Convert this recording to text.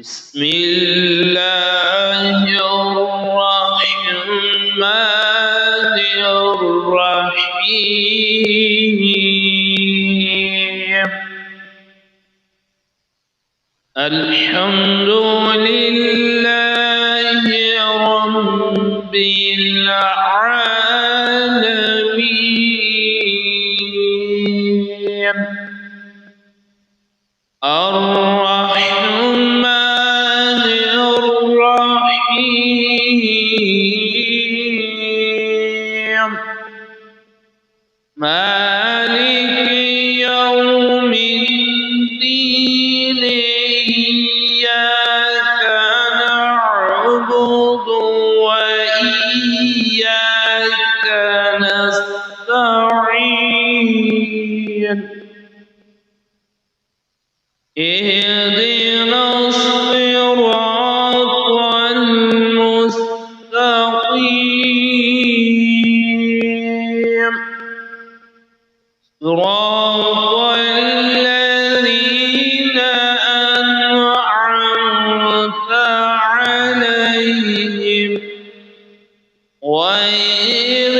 بسم الله الرحمن الرحيم. الحمد لله رب العالمين. الرحمن الرحيم. مالك يوم الدين. إياك نعبد وإياك نستعين. اهدنا الصراط المستقيم. صراط الذين أنعمت عليهم غير